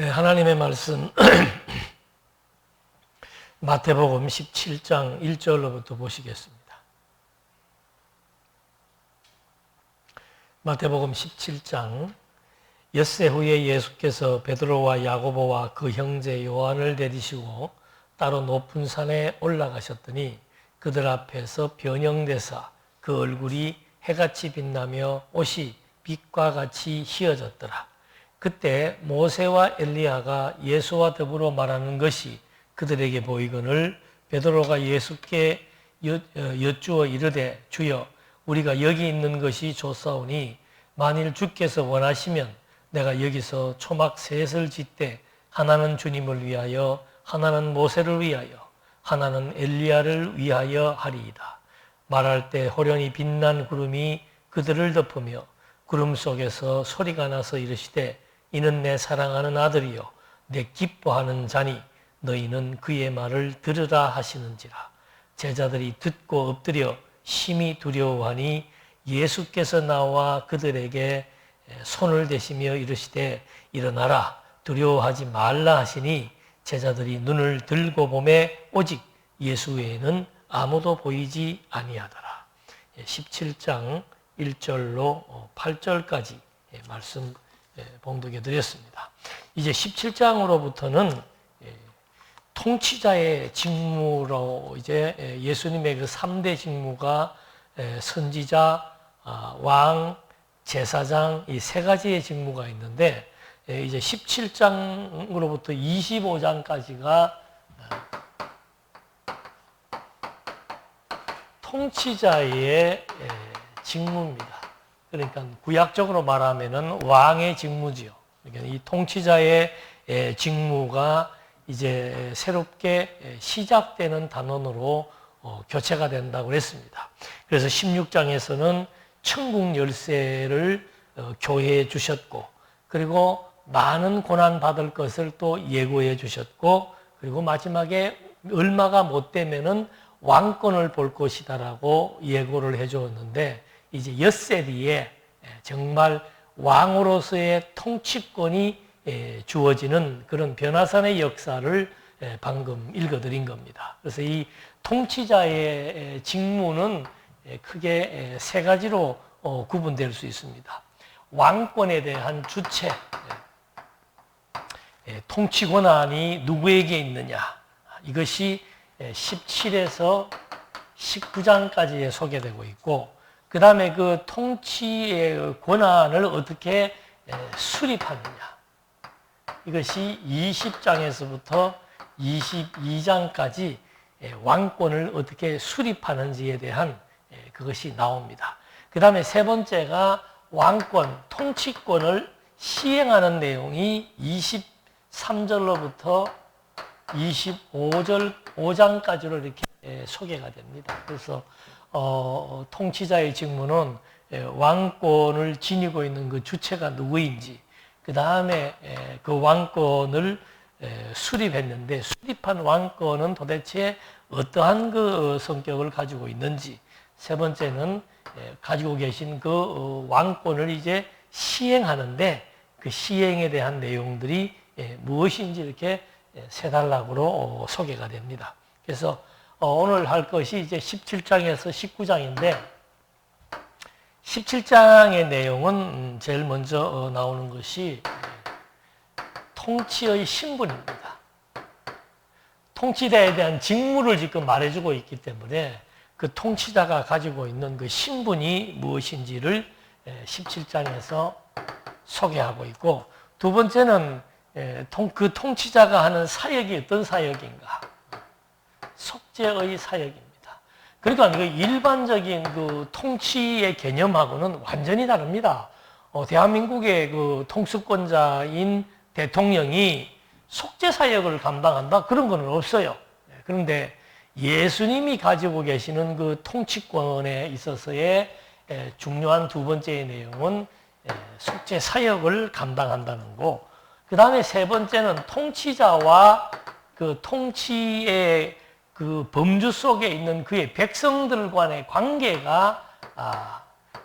하나님의 말씀 마태복음 17장 1절로부터 보시겠습니다. 마태복음 17장 엿새 후에 예수께서 베드로와 야고보와 그 형제 요한을 데리시고 따로 높은 산에 올라가셨더니 그들 앞에서 변형되사 그 얼굴이 해같이 빛나며 옷이 빛과 같이 희어졌더라. 그때 모세와 엘리야가 예수와 더불어 말하는 것이 그들에게 보이거늘 베드로가 예수께 여쭈어 이르되 주여 우리가 여기 있는 것이 좋사오니 만일 주께서 원하시면 내가 여기서 초막 셋을 짓되 하나는 주님을 위하여 하나는 모세를 위하여 하나는 엘리야를 위하여 하리이다. 말할 때 호련히 빛난 구름이 그들을 덮으며 구름 속에서 소리가 나서 이르시되 이는 내 사랑하는 아들이요 내 기뻐하는 자니 너희는 그의 말을 들으라 하시는지라. 제자들이 듣고 엎드려 심히 두려워하니 예수께서 나와 그들에게 손을 대시며 이르시되 일어나라 두려워하지 말라 하시니 제자들이 눈을 들고 보매 오직 예수 외에는 아무도 보이지 아니하더라. 17장 1절로 8절까지 말씀 봉독해 드렸습니다. 이제 17장으로부터는 통치자의 직무로 이제 예수님의 그 3대 직무가 선지자, 왕, 제사장 이 세 가지의 직무가 있는데 이제 17장으로부터 25장까지가 통치자의 직무입니다. 그러니까 구약적으로 말하면은 왕의 직무지요. 그러니까 이 통치자의 직무가 이제 새롭게 시작되는 단원으로 교체가 된다고 그랬습니다. 그래서 16장에서는 천국 열쇠를 교회에 주셨고, 그리고 많은 고난 받을 것을 또 예고해 주셨고, 그리고 마지막에 얼마가 못 되면은 왕권을 볼 것이다라고 예고를 해 주었는데, 이제 엿새 뒤에 정말 왕으로서의 통치권이 주어지는 그런 변화산의 역사를 방금 읽어드린 겁니다. 그래서 이 통치자의 직무는 크게 세 가지로 구분될 수 있습니다. 왕권에 대한 주체, 통치 권한이 누구에게 있느냐, 이것이 17에서 19장까지 소개되고 있고, 그 다음에 그 통치의 권한을 어떻게 수립하느냐, 이것이 20장에서부터 22장까지 왕권을 어떻게 수립하는지에 대한 그것이 나옵니다. 그 다음에 세 번째가 왕권, 통치권을 시행하는 내용이 23절로부터 25절, 5장까지로 이렇게 소개가 됩니다. 그래서 통치자의 직무는 왕권을 지니고 있는 그 주체가 누구인지, 그 다음에 그 왕권을 수립했는데 수립한 왕권은 도대체 어떠한 그 성격을 가지고 있는지, 세 번째는 가지고 계신 그 왕권을 이제 시행하는데 그 시행에 대한 내용들이 무엇인지 이렇게 세 단락으로 소개가 됩니다. 그래서 오늘 할 것이 이제 17장에서 19장인데 17장의 내용은 제일 먼저 나오는 것이 통치의 신분입니다. 통치자에 대한 직무를 지금 말해주고 있기 때문에 그 통치자가 가지고 있는 그 신분이 무엇인지를 17장에서 소개하고 있고, 두 번째는 그 통치자가 하는 사역이 어떤 사역인가, 속죄의 사역입니다. 그러니까 일반적인 그 통치의 개념하고는 완전히 다릅니다. 대한민국의 그 통수권자인 대통령이 속죄 사역을 감당한다? 그런 건 없어요. 그런데 예수님이 가지고 계시는 그 통치권에 있어서의 중요한 두 번째의 내용은 속죄 사역을 감당한다는 거. 그 다음에 세 번째는 통치자와 그 통치의 그 범주 속에 있는 그의 백성들 간의 관계가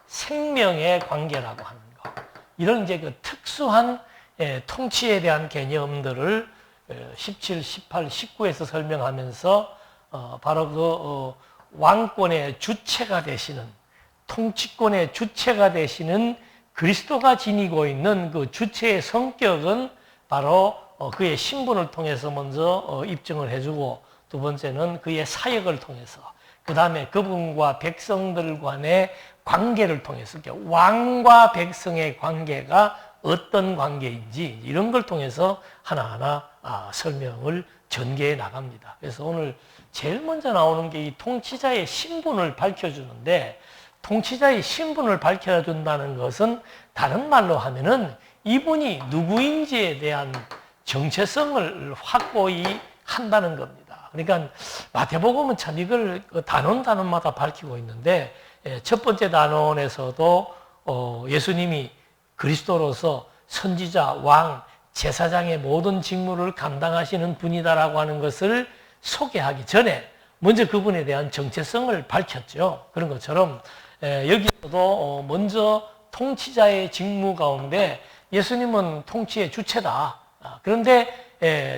생명의 관계라고 하는 거. 이런 이제 그 특수한 통치에 대한 개념들을 17, 18, 19에서 설명하면서 바로 그 왕권의 주체가 되시는, 통치권의 주체가 되시는 그리스도가 지니고 있는 그 주체의 성격은 바로 그의 신분을 통해서 먼저 입증을 해주고, 두 번째는 그의 사역을 통해서, 그 다음에 그분과 백성들 간의 관계를 통해서, 왕과 백성의 관계가 어떤 관계인지 이런 걸 통해서 하나하나 설명을 전개해 나갑니다. 그래서 오늘 제일 먼저 나오는 게 이 통치자의 신분을 밝혀주는데, 통치자의 신분을 밝혀준다는 것은 다른 말로 하면은 이분이 누구인지에 대한 정체성을 확고히 한다는 겁니다. 그러니까 마태복음은 참 이걸 단원마다 밝히고 있는데, 첫 번째 단원에서도 예수님이 그리스도로서 선지자, 왕, 제사장의 모든 직무를 감당하시는 분이다라고 하는 것을 소개하기 전에 먼저 그분에 대한 정체성을 밝혔죠. 그런 것처럼 여기서도 먼저 통치자의 직무 가운데 예수님은 통치의 주체다. 그런데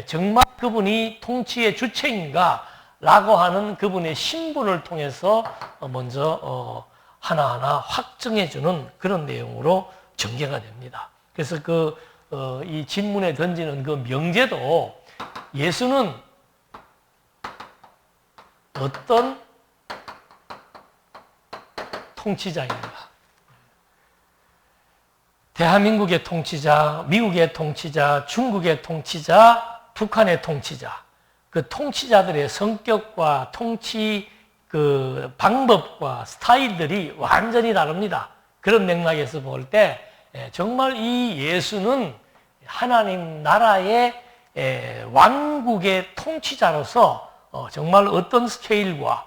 정말 그분이 통치의 주체인가? 라고 하는 그분의 신분을 통해서 먼저 하나하나 확정해주는 그런 내용으로 전개가 됩니다. 그래서 이 질문에 던지는 그 명제도 예수는 어떤 통치자인가? 대한민국의 통치자, 미국의 통치자, 중국의 통치자, 북한의 통치자. 그 통치자들의 성격과 통치 그 방법과 스타일들이 완전히 다릅니다. 그런 맥락에서 볼 때 정말 이 예수는 하나님 나라의 왕국의 통치자로서 정말 어떤 스케일과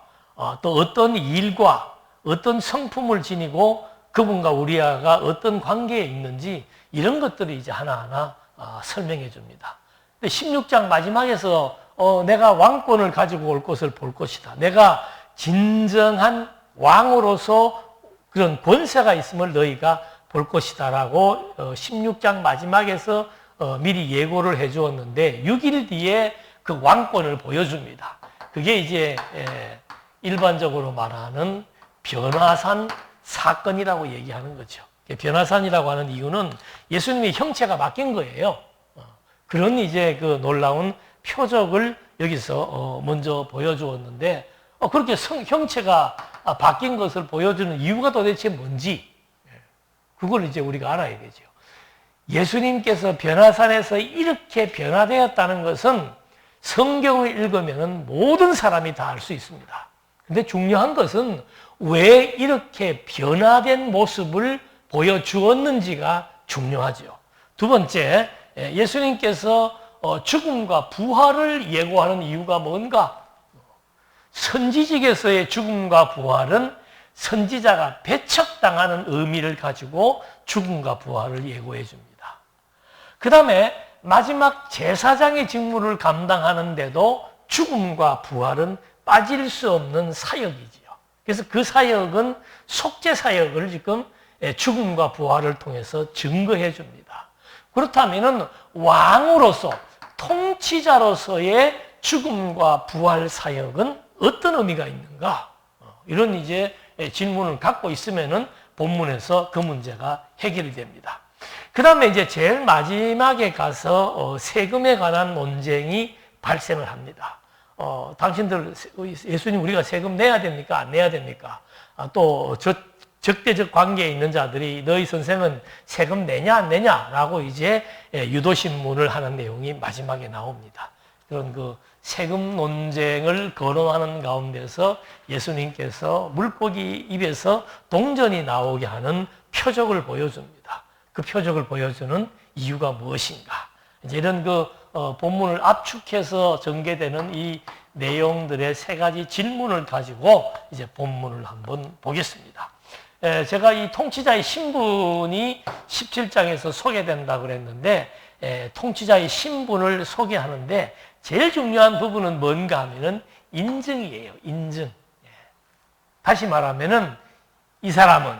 또 어떤 일과 어떤 성품을 지니고 그분과 우리가 어떤 관계에 있는지 이런 것들을 이제 하나하나 설명해 줍니다. 16장 마지막에서 내가 왕권을 가지고 올 것을 볼 것이다. 내가 진정한 왕으로서 그런 권세가 있음을 너희가 볼 것이다 라고 16장 마지막에서 미리 예고를 해 주었는데 6일 뒤에 그 왕권을 보여줍니다. 그게 이제 일반적으로 말하는 변화산 사건이라고 얘기하는 거죠. 변화산이라고 하는 이유는 예수님의 형체가 바뀐 거예요. 그런 이제 그 놀라운 표적을 여기서 먼저 보여주었는데 그렇게 형체가 바뀐 것을 보여주는 이유가 도대체 뭔지 그걸 이제 우리가 알아야 되죠. 예수님께서 변화산에서 이렇게 변화되었다는 것은 성경을 읽으면 모든 사람이 다 알 수 있습니다. 근데 중요한 것은 왜 이렇게 변화된 모습을 보여주었는지가 중요하죠. 두 번째, 예수님께서 죽음과 부활을 예고하는 이유가 뭔가? 선지직에서의 죽음과 부활은 선지자가 배척당하는 의미를 가지고 죽음과 부활을 예고해 줍니다. 그 다음에 마지막 제사장의 직무를 감당하는데도 죽음과 부활은 빠질 수 없는 사역이지요. 그래서 그 사역은 속죄 사역을 지금 죽음과 부활을 통해서 증거해 줍니다. 그렇다면 왕으로서 통치자로서의 죽음과 부활 사역은 어떤 의미가 있는가? 이런 이제 질문을 갖고 있으면은 본문에서 그 문제가 해결이 됩니다. 그 다음에 이제 제일 마지막에 가서 세금에 관한 논쟁이 발생을 합니다. 당신들 예수님 우리가 세금 내야 됩니까? 안 내야 됩니까? 또 적대적 관계에 있는 자들이 너희 선생은 세금 내냐 안 내냐라고 이제 유도신문을 하는 내용이 마지막에 나옵니다. 그런 그 세금 논쟁을 거론하는 가운데서 예수님께서 물고기 입에서 동전이 나오게 하는 표적을 보여줍니다. 그 표적을 보여주는 이유가 무엇인가? 이제 이런 본문을 압축해서 전개되는 이 내용들의 세 가지 질문을 가지고 이제 본문을 한번 보겠습니다. 제가 이 통치자의 신분이 17장에서 소개된다고 그랬는데 통치자의 신분을 소개하는데 제일 중요한 부분은 뭔가 하면은 인증이에요. 인증. 다시 말하면은 이 사람은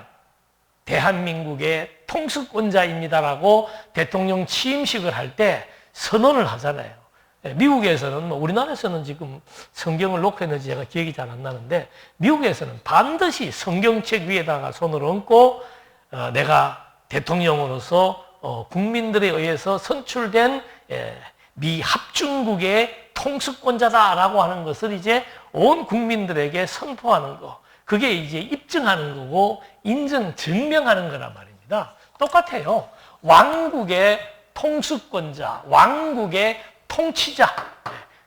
대한민국의 통수권자입니다라고 대통령 취임식을 할 때 선언을 하잖아요. 미국에서는, 우리나라에서는 지금 성경을 놓고 했는지 제가 기억이 잘 안 나는데, 미국에서는 반드시 성경책 위에다가 손을 얹고 내가 대통령으로서 국민들에 의해서 선출된 미 합중국의 통수권자다라고 하는 것을 이제 온 국민들에게 선포하는 거. 그게 이제 입증하는 거고 증명하는 거란 말입니다. 똑같아요. 왕국의 통수권자, 왕국의 통치자,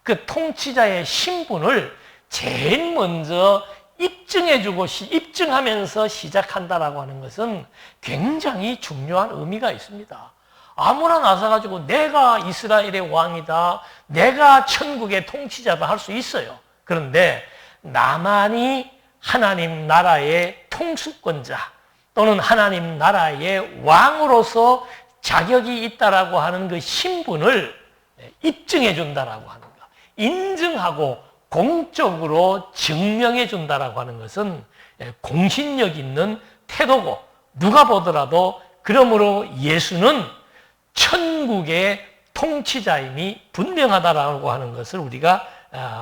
그 통치자의 신분을 제일 먼저 입증하면서 시작한다라고 하는 것은 굉장히 중요한 의미가 있습니다. 아무나 나서가지고 내가 이스라엘의 왕이다, 내가 천국의 통치자다 할 수 있어요. 그런데 나만이 하나님 나라의 통수권자 또는 하나님 나라의 왕으로서 자격이 있다라고 하는 그 신분을 입증해 준다라고 하는 것, 인증하고 공적으로 증명해 준다라고 하는 것은 공신력 있는 태도고, 누가 보더라도 그러므로 예수는 천국의 통치자임이 분명하다라고 하는 것을 우리가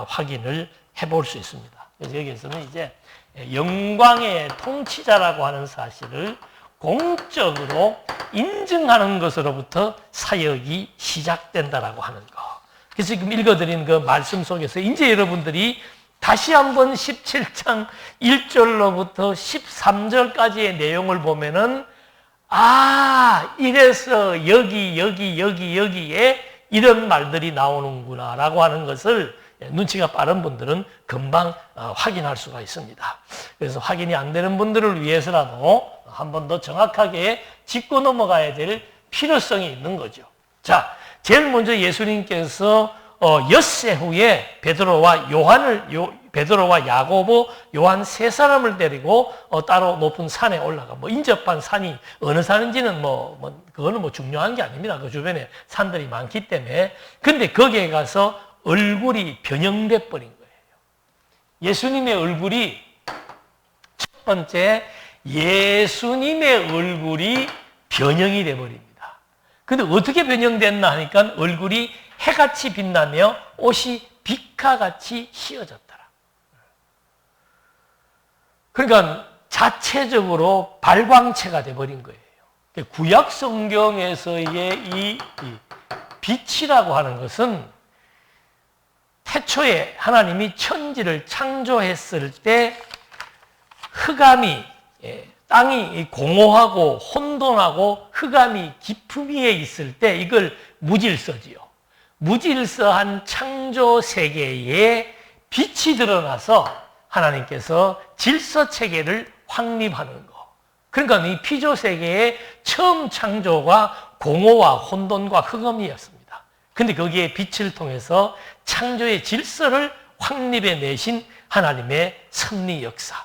확인을 해볼 수 있습니다. 그래서 여기에서는 이제 영광의 통치자라고 하는 사실을 공적으로 인증하는 것으로부터 사역이 시작된다라고 하는 거. 그래서 지금 읽어드린 그 말씀 속에서 이제 여러분들이 다시 한번 17장 1절로부터 13절까지의 내용을 보면은, 이래서 여기에 이런 말들이 나오는구나 라고 하는 것을 눈치가 빠른 분들은 금방 확인할 수가 있습니다. 그래서 확인이 안 되는 분들을 위해서라도 한 번 더 정확하게 짚고 넘어가야 될 필요성이 있는 거죠. 자, 제일 먼저 예수님께서 엿새 후에 베드로와 야고보, 요한 세 사람을 데리고 따로 높은 산에 올라가. 인접한 산이 어느 산인지는 그거는 중요한 게 아닙니다. 그 주변에 산들이 많기 때문에. 근데 거기에 가서 얼굴이 변형돼 버린 거예요. 예수님의 얼굴이, 첫 번째, 예수님의 얼굴이 변형이 돼 버립니다. 근데 어떻게 변형됐나 하니까 얼굴이 해같이 빛나며 옷이 빛과같이 휘어졌더라. 그러니까 자체적으로 발광체가 돼버린 거예요. 구약 성경에서의 이 빛이라고 하는 것은 태초에 하나님이 천지를 창조했을 때 흑암이, 땅이 공허하고 혼돈하고 흑암이 깊음 위에 있을 때 이걸 무질서지요. 무질서한 창조 세계에 빛이 드러나서 하나님께서 질서 체계를 확립하는 거. 그러니까 이 피조 세계의 처음 창조가 공허와 혼돈과 흑암이었습니다. 근데 거기에 빛을 통해서 창조의 질서를 확립해 내신 하나님의 섭리 역사.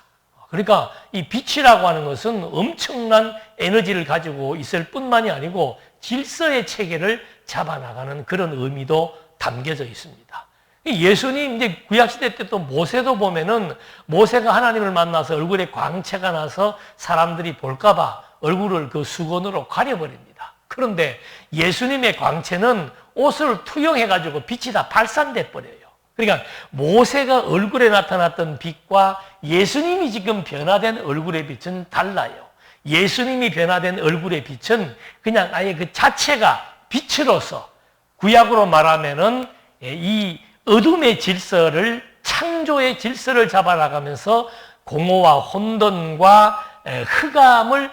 그러니까 이 빛이라고 하는 것은 엄청난 에너지를 가지고 있을 뿐만이 아니고 질서의 체계를 잡아나가는 그런 의미도 담겨져 있습니다. 예수님 이제 구약시대 때 또 모세도 보면은 모세가 하나님을 만나서 얼굴에 광채가 나서 사람들이 볼까봐 얼굴을 그 수건으로 가려버립니다. 그런데 예수님의 광채는 옷을 투영해가지고 빛이 다 발산돼 버려요. 그러니까 모세가 얼굴에 나타났던 빛과 예수님이 지금 변화된 얼굴의 빛은 달라요. 예수님이 변화된 얼굴의 빛은 그냥 아예 그 자체가 빛으로서, 구약으로 말하면은 이 어둠의 질서를, 창조의 질서를 잡아나가면서 공허와 혼돈과 흑암을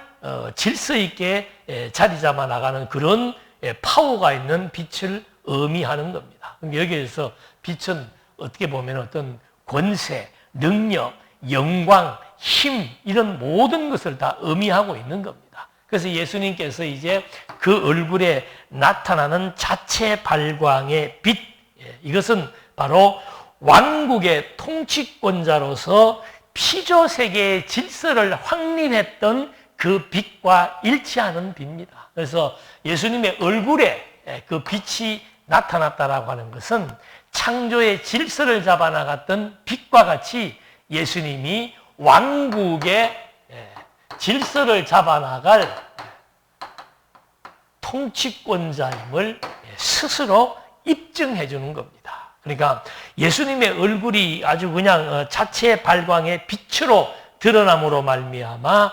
질서 있게 자리 잡아 나가는 그런 파워가 있는 빛을 의미하는 겁니다. 여기에서 빛은 어떻게 보면 어떤 권세, 능력, 영광, 힘, 이런 모든 것을 다 의미하고 있는 겁니다. 그래서 예수님께서 이제 그 얼굴에 나타나는 자체 발광의 빛, 이것은 바로 왕국의 통치권자로서 피조 세계의 질서를 확립했던 그 빛과 일치하는 빛입니다. 그래서 예수님의 얼굴에 그 빛이 나타났다라고 하는 것은 창조의 질서를 잡아나갔던 빛과 같이 예수님이 왕국의 질서를 잡아나갈 통치권자임을 스스로 입증해 주는 겁니다. 그러니까 예수님의 얼굴이 아주 그냥 자체의 발광의 빛으로 드러남으로 말미암아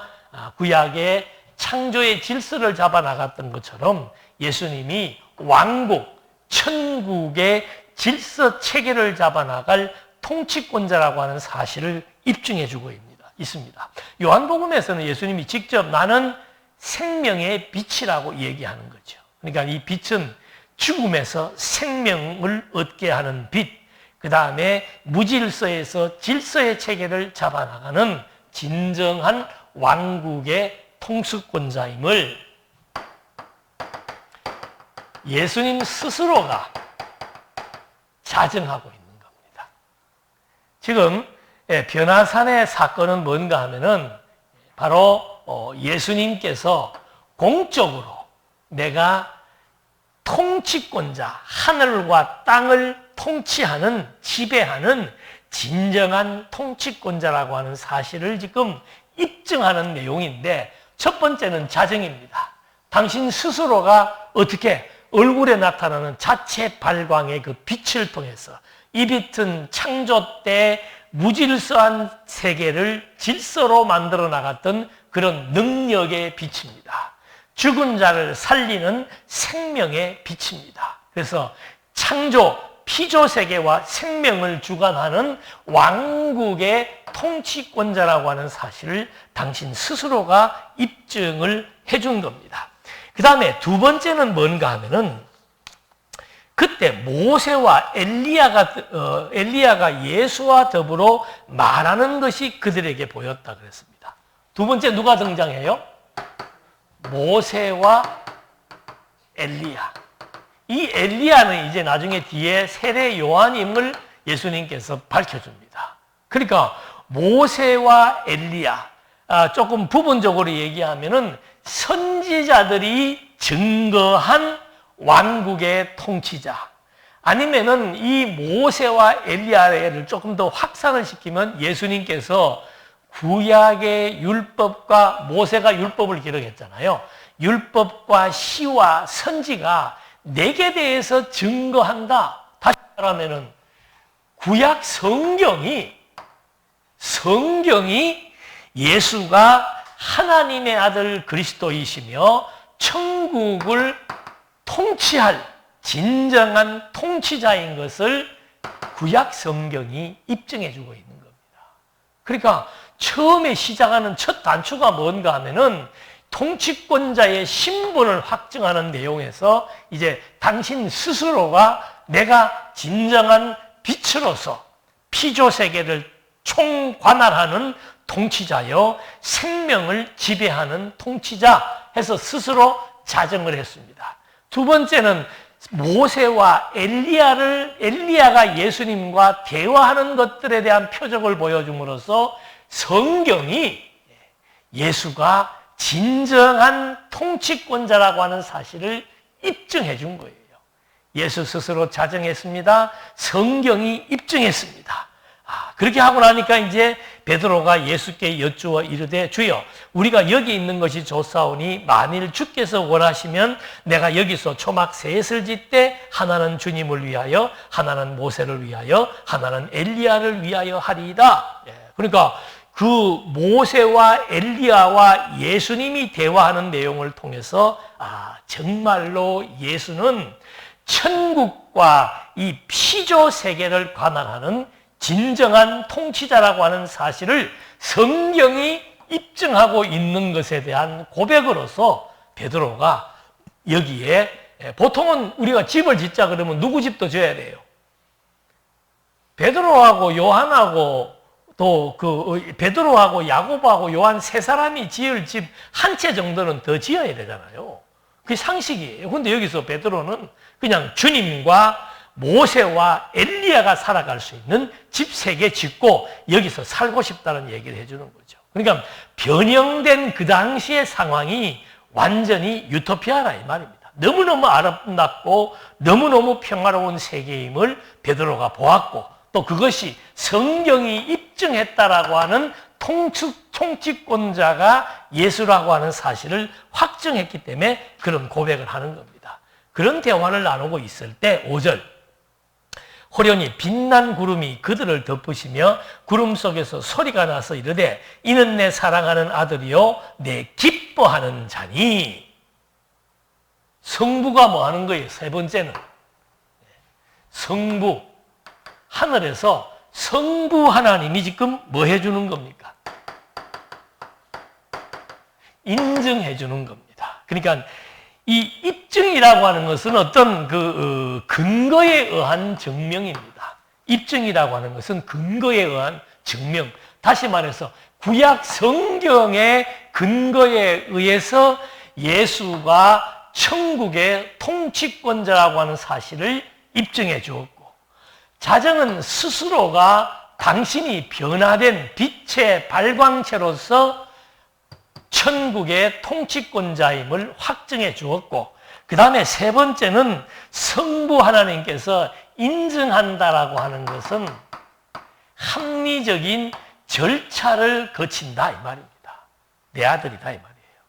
구약의 창조의 질서를 잡아 나갔던 것처럼 예수님이 왕국, 천국의 질서 체계를 잡아 나갈 통치권자라고 하는 사실을 입증해 주고 있습니다. 요한복음에서는 예수님이 직접 나는 생명의 빛이라고 얘기하는 거죠. 그러니까 이 빛은 죽음에서 생명을 얻게 하는 빛, 그 다음에 무질서에서 질서의 체계를 잡아나가는 진정한 왕국의 통수권자임을 예수님 스스로가 자증하고 있는 겁니다. 지금 변화산의 사건은 뭔가 하면은 바로 예수님께서 공적으로 내가 통치권자, 하늘과 땅을 통치하는, 지배하는 진정한 통치권자라고 하는 사실을 지금 입증하는 내용인데, 첫 번째는 자증입니다. 당신 스스로가 어떻게 얼굴에 나타나는 자체 발광의 그 빛을 통해서 이 빛은 창조 때 무질서한 세계를 질서로 만들어 나갔던 그런 능력의 빛입니다. 죽은 자를 살리는 생명의 빛입니다. 그래서 창조, 피조 세계와 생명을 주관하는 왕국의 통치권자라고 하는 사실을 당신 스스로가 입증을 해준 겁니다. 그 다음에 두 번째는 뭔가 하면은 그때 모세와 엘리야가 예수와 더불어 말하는 것이 그들에게 보였다 그랬습니다. 두 번째 누가 등장해요? 모세와 엘리야. 이 엘리야는 이제 나중에 뒤에 세례 요한임을 예수님께서 밝혀줍니다. 그러니까 모세와 엘리야, 조금 부분적으로 얘기하면은 선지자들이 증거한 왕국의 통치자, 아니면은 이 모세와 엘리야를 조금 더 확산을 시키면 예수님께서 구약의 율법과 모세가 율법을 기록했잖아요. 율법과 시와 선지가 내게 대해서 증거한다. 다시 말하면은 구약 성경이 예수가 하나님의 아들 그리스도이시며 천국을 통치할 진정한 통치자인 것을 구약 성경이 입증해 주고 있는 겁니다. 그러니까 처음에 시작하는 첫 단추가 뭔가 하면은 통치권자의 신분을 확증하는 내용에서 이제 당신 스스로가 내가 진정한 빛으로서 피조 세계를 총관할하는 통치자여 생명을 지배하는 통치자 해서 스스로 자정을 했습니다. 두 번째는 모세와 엘리야가 예수님과 대화하는 것들에 대한 표적을 보여줌으로써 성경이 예수가 진정한 통치권자라고 하는 사실을 입증해 준 거예요. 예수 스스로 자정했습니다. 성경이 입증했습니다. 그렇게 하고 나니까 이제 베드로가 예수께 여쭈어 이르되 주여 우리가 여기 있는 것이 좋사오니 만일 주께서 원하시면 내가 여기서 초막 셋을 짓되 하나는 주님을 위하여 하나는 모세를 위하여 하나는 엘리야를 위하여 하리이다. 그러니까 그 모세와 엘리야와 예수님이 대화하는 내용을 통해서 정말로 예수는 천국과 이 피조 세계를 관할하는 진정한 통치자라고 하는 사실을 성경이 입증하고 있는 것에 대한 고백으로서 베드로가 여기에, 보통은 우리가 집을 짓자 그러면 누구 집도 지어야 돼요? 베드로하고 요한하고 또 베드로하고 야고보하고 요한 세 사람이 지을 집 한 채 정도는 더 지어야 되잖아요. 그게 상식이에요. 그런데 여기서 베드로는 그냥 주님과 모세와 엘리야가 살아갈 수 있는 집 3개 짓고 여기서 살고 싶다는 얘기를 해주는 거죠. 그러니까 변형된 그 당시의 상황이 완전히 유토피아라 이 말입니다. 너무너무 아름답고 너무너무 평화로운 세계임을 베드로가 보았고 또 그것이 성경이 입증했다라고 하는 통치권자가 예수라고 하는 사실을 확증했기 때문에 그런 고백을 하는 겁니다. 그런 대화를 나누고 있을 때 5절 호련히 빛난 구름이 그들을 덮으시며 구름 속에서 소리가 나서 이르되 이는 내 사랑하는 아들이요 내 기뻐하는 자니. 성부가 뭐 하는 거예요? 세 번째는 성부, 하늘에서 성부 하나님이 지금 뭐 해주는 겁니까? 인정해 주는 겁니다. 그러니까 이 입증이라고 하는 것은 어떤 근거에 의한 증명입니다. 입증이라고 하는 것은 근거에 의한 증명. 다시 말해서 구약 성경의 근거에 의해서 예수가 천국의 통치권자라고 하는 사실을 입증해 주었고, 자정은 스스로가 당신이 변화된 빛의 발광체로서 천국의 통치권자임을 확증해 주었고, 그 다음에 세 번째는 성부 하나님께서 인정한다라고 하는 것은 합리적인 절차를 거친다 이 말입니다. 내 아들이다 이 말이에요.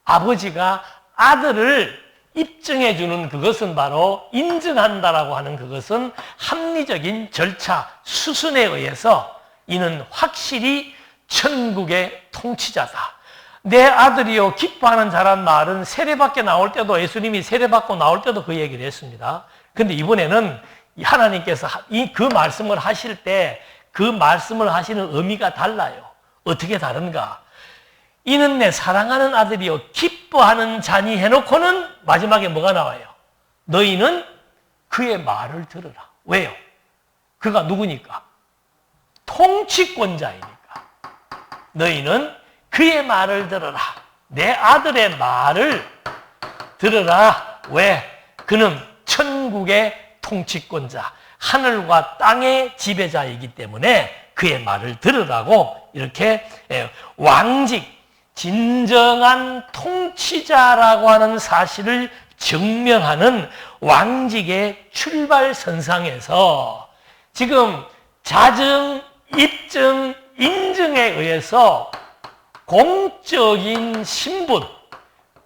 아버지가 아들을 입증해 주는 그것은 바로 인정한다라고 하는 그것은 합리적인 절차, 수순에 의해서 이는 확실히 천국의 통치자다. 내 아들이요 기뻐하는 자란 말은 세례받게 나올 때도 예수님이 세례받고 나올 때도 그 얘기를 했습니다. 그런데 이번에는 하나님께서 그 말씀을 하실 때 그 말씀을 하시는 의미가 달라요. 어떻게 다른가? 이는 내 사랑하는 아들이요 기뻐하는 자니 해놓고는 마지막에 뭐가 나와요? 너희는 그의 말을 들으라. 왜요? 그가 누구니까? 통치권자이니까. 너희는 그의 말을 들으라. 내 아들의 말을 들으라. 왜? 그는 천국의 통치권자, 하늘과 땅의 지배자이기 때문에 그의 말을 들으라고 이렇게 왕직, 진정한 통치자라고 하는 사실을 증명하는 왕직의 출발선상에서 지금 자증, 입증, 인증에 의해서 공적인 신분,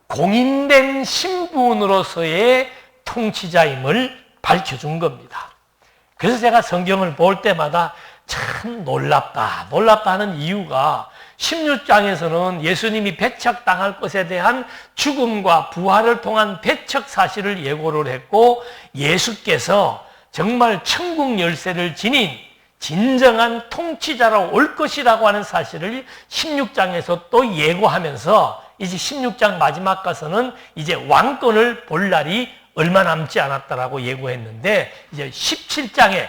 공인된 신분으로서의 통치자임을 밝혀준 겁니다. 그래서 제가 성경을 볼 때마다 참 놀랍다 하는 이유가 16장에서는 예수님이 배척당할 것에 대한 죽음과 부활을 통한 배척 사실을 예고를 했고, 예수께서 정말 천국 열쇠를 지닌 진정한 통치자로 올 것이라고 하는 사실을 16장에서 또 예고하면서 이제 16장 마지막 가서는 이제 왕권을 볼 날이 얼마 남지 않았다라고 예고했는데, 이제 17장에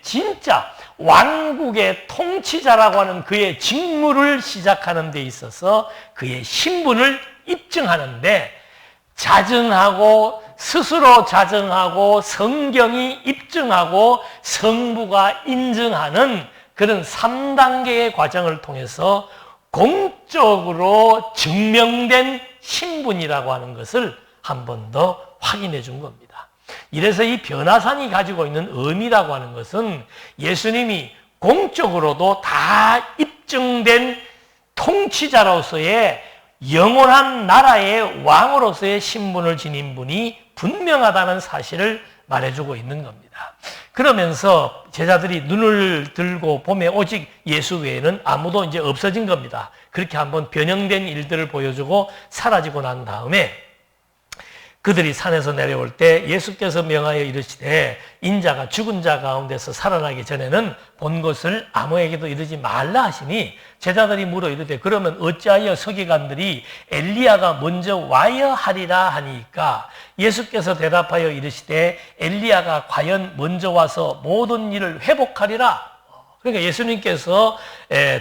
진짜 왕국의 통치자라고 하는 그의 직무를 시작하는 데 있어서 그의 신분을 입증하는데, 자증하고 스스로 자증하고 성경이 입증하고 성부가 인증하는 그런 3단계의 과정을 통해서 공적으로 증명된 신분이라고 하는 것을 한 번 더 확인해 준 겁니다. 이래서 이 변화산이 가지고 있는 의미라고 하는 것은 예수님이 공적으로도 다 입증된 통치자로서의 영원한 나라의 왕으로서의 신분을 지닌 분이 분명하다는 사실을 말해주고 있는 겁니다. 그러면서 제자들이 눈을 들고 보면 오직 예수 외에는 아무도 이제 없어진 겁니다. 그렇게 한번 변형된 일들을 보여주고 사라지고 난 다음에 그들이 산에서 내려올 때 예수께서 명하여 이르시되 인자가 죽은 자 가운데서 살아나기 전에는 본 것을 아무에게도 이르지 말라 하시니, 제자들이 물어 이르되 그러면 어찌하여 서기관들이 엘리야가 먼저 와야 하리라 하니까, 예수께서 대답하여 이르시되 엘리야가 과연 먼저 와서 모든 일을 회복하리라. 그러니까 예수님께서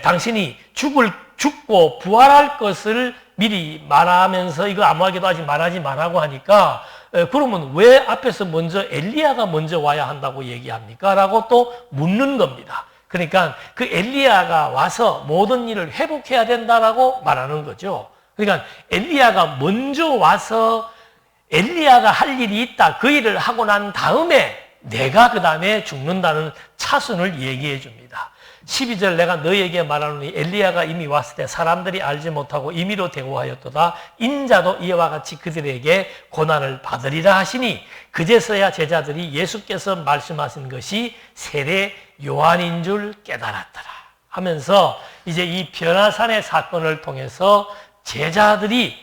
당신이 죽고 부활할 것을 미리 말하면서 이거 아무에게도 아직 말하지 말라고 하니까, 그러면 왜 앞에서 먼저 엘리야가 먼저 와야 한다고 얘기합니까? 라고 또 묻는 겁니다. 그러니까 그 엘리야가 와서 모든 일을 회복해야 된다라고 말하는 거죠. 그러니까 엘리야가 먼저 와서 엘리야가 할 일이 있다, 그 일을 하고 난 다음에 내가 그 다음에 죽는다는 차순을 얘기해 줍니다. 12절 내가 너희에게 말하노니 엘리야가 이미 왔을 때 사람들이 알지 못하고 임의로 대고하였도다. 인자도 이와 같이 그들에게 고난을 받으리라 하시니 그제서야 제자들이 예수께서 말씀하신 것이 세례 요한인 줄 깨달았더라 하면서 이제 이 변화산의 사건을 통해서 제자들에게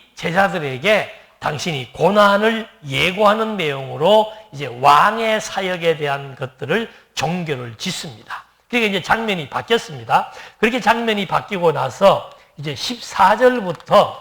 당신이 고난을 예고하는 내용으로 이제 왕의 사역에 대한 것들을 종교를 짓습니다. 그러니까 이제 장면이 바뀌었습니다. 그렇게 장면이 바뀌고 나서 이제 14절부터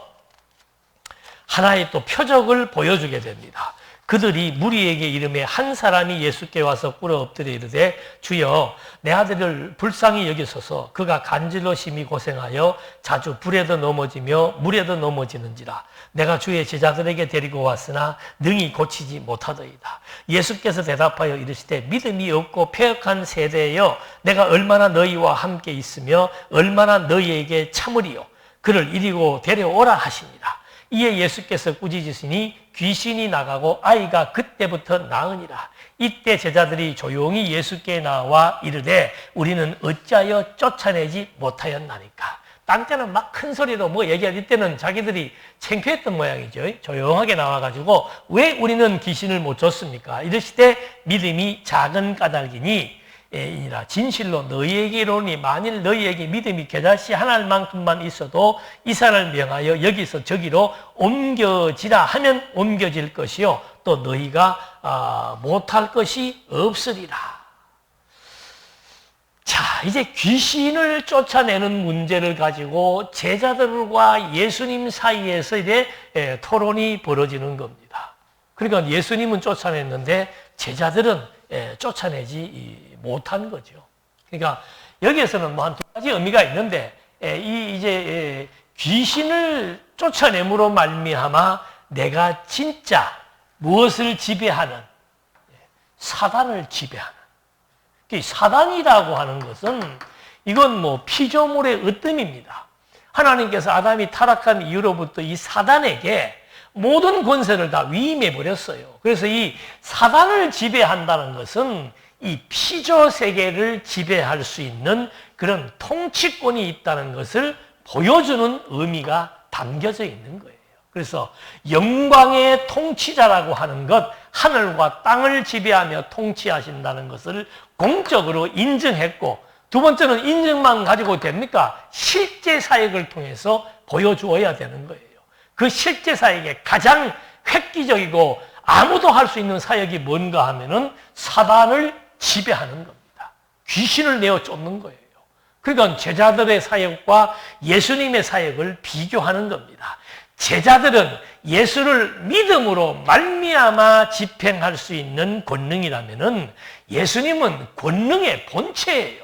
하나의 또 표적을 보여주게 됩니다. 그들이 무리에게 이르매 한 사람이 예수께 와서 꿇어 엎드려 이르되 주여 내 아들을 불쌍히 여기소서 그가 간질로 심히 고생하여 자주 불에도 넘어지며 물에도 넘어지는지라 내가 주의 제자들에게 데리고 왔으나 능히 고치지 못하더이다. 예수께서 대답하여 이르시되 믿음이 없고 패역한 세대여 내가 얼마나 너희와 함께 있으며 얼마나 너희에게 참으리요 그를 이리고 데려오라 하시니라. 이에 예수께서 꾸짖으시니 귀신이 나가고 아이가 그때부터 나으니라. 이때 제자들이 조용히 예수께 나와 이르되 우리는 어찌하여 쫓아내지 못하였나니까. 딴 때는 막 큰 소리로 뭐 얘기할 이때는 자기들이 창피했던 모양이죠. 조용하게 나와가지고 왜 우리는 귀신을 못 쫓습니까? 이르시되 믿음이 작은 까닭이니 이라 진실로 너희에게 이르노니 만일 너희에게 믿음이 겨자씨 하나만큼만 있어도 이 산을 명하여 여기서 저기로 옮겨지라 하면 옮겨질 것이요 또 너희가 못할 것이 없으리라. 자, 이제 귀신을 쫓아내는 문제를 가지고 제자들과 예수님 사이에서 이제 토론이 벌어지는 겁니다. 그러니까 예수님은 쫓아냈는데 제자들은 쫓아내지 못한 거죠. 그러니까 여기에서는 뭐 한 두 가지 의미가 있는데 이제 귀신을 쫓아냄으로 말미암아 내가 진짜 무엇을 지배하는 사단을 지배하는 사단이라고 하는 것은 이건 뭐 피조물의 으뜸입니다. 하나님께서 아담이 타락한 이후로부터 이 사단에게 모든 권세를 다 위임해 버렸어요. 그래서 이 사단을 지배한다는 것은 이 피조 세계를 지배할 수 있는 그런 통치권이 있다는 것을 보여주는 의미가 담겨져 있는 거예요. 그래서 영광의 통치자라고 하는 것, 하늘과 땅을 지배하며 통치하신다는 것을 공적으로 인정했고, 두 번째는 인정만 가지고 됩니까? 실제 사역을 통해서 보여주어야 되는 거예요. 그 실제 사역에 가장 획기적이고 아무도 할 수 있는 사역이 뭔가 하면은 사단을 지배하는 겁니다. 귀신을 내어 쫓는 거예요. 그러니까 제자들의 사역과 예수님의 사역을 비교하는 겁니다. 제자들은 예수를 믿음으로 말미암아 집행할 수 있는 권능이라면은 예수님은 권능의 본체예요.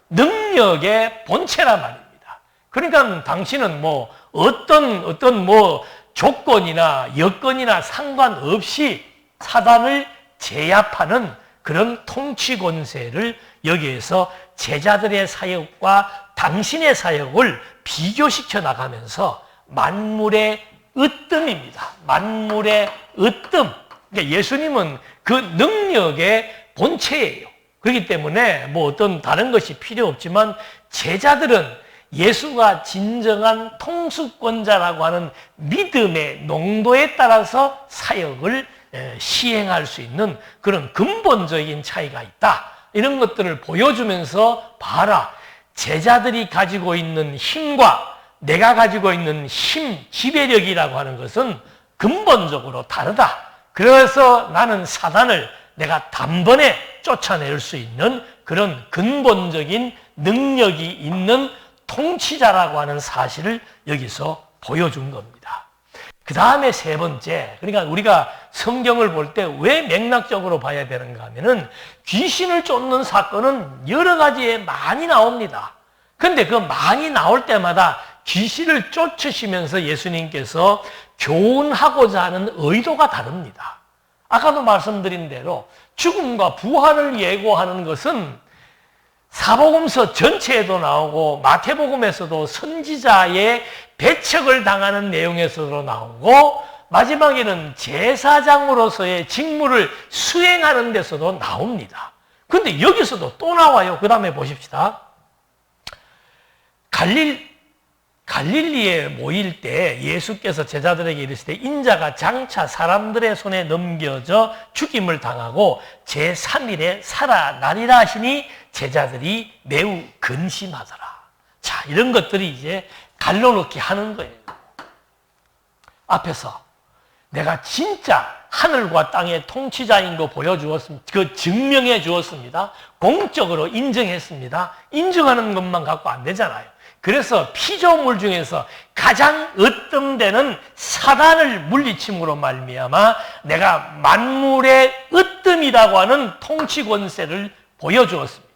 능력의 본체란 말입니다. 그러니까 당신은 뭐 어떤 뭐 조건이나 여건이나 상관없이 사단을 제압하는 그런 통치 권세를 여기에서 제자들의 사역과 당신의 사역을 비교시켜 나가면서 만물의 으뜸입니다. 만물의 으뜸. 그러니까 예수님은 그 능력의 본체예요. 그렇기 때문에 뭐 어떤 다른 것이 필요 없지만 제자들은 예수가 진정한 통수권자라고 하는 믿음의 농도에 따라서 사역을 시행할 수 있는 그런 근본적인 차이가 있다. 이런 것들을 보여주면서 봐라. 제자들이 가지고 있는 힘과 내가 가지고 있는 힘, 지배력이라고 하는 것은 근본적으로 다르다. 그래서 나는 사단을 내가 단번에 쫓아낼 수 있는 그런 근본적인 능력이 있는 통치자라고 하는 사실을 여기서 보여준 겁니다. 그 다음에 세 번째, 그러니까 우리가 성경을 볼 때 왜 맥락적으로 봐야 되는가 하면은 귀신을 쫓는 사건은 여러 가지에 많이 나옵니다. 그런데 그 많이 나올 때마다 귀신을 쫓으시면서 예수님께서 교훈하고자 하는 의도가 다릅니다. 아까도 말씀드린 대로 죽음과 부활을 예고하는 것은 사복음서 전체에도 나오고 마태복음에서도 선지자의 배척을 당하는 내용에서도 나오고 마지막에는 제사장으로서의 직무를 수행하는 데서도 나옵니다. 그런데 여기서도 또 나와요. 그 다음에 보십시다. 갈릴리에 모일 때 예수께서 제자들에게 이르시되 인자가 장차 사람들의 손에 넘겨져 죽임을 당하고 제3일에 살아나리라 하시니 제자들이 매우 근심하더라. 자, 이런 것들이 이제 갈라놓기 하는 거예요. 앞에서 내가 진짜 하늘과 땅의 통치자인 거 보여주었습니다. 그 증명해 주었습니다. 공적으로 인정했습니다. 인정하는 것만 갖고 안 되잖아요. 그래서 피조물 중에서 가장 으뜸되는 사단을 물리침으로 말미암아 내가 만물의 으뜸이라고 하는 통치 권세를 보여주었습니다.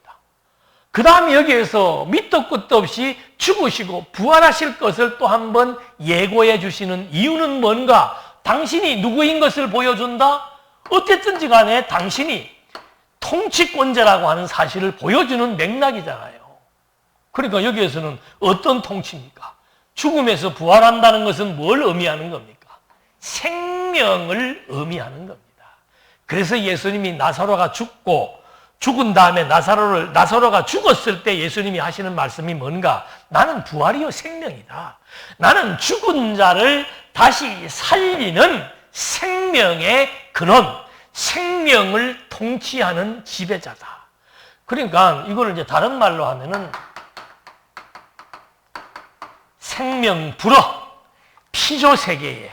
그 다음에 여기에서 밑도 끝도 없이 죽으시고 부활하실 것을 또 한 번 예고해 주시는 이유는 뭔가? 당신이 누구인 것을 보여준다? 어쨌든지 간에 당신이 통치권자라고 하는 사실을 보여주는 맥락이잖아요. 그러니까 여기에서는 어떤 통치입니까? 죽음에서 부활한다는 것은 뭘 의미하는 겁니까? 생명을 의미하는 겁니다. 그래서 예수님이 나사로가 죽은 다음에 나사로가 죽었을 때 예수님이 하시는 말씀이 뭔가? 나는 부활이요 생명이다. 나는 죽은 자를 다시 살리는 생명의 근원, 생명을 통치하는 지배자다. 그러니까 이거를 이제 다른 말로 하면은 생명불어 피조 세계에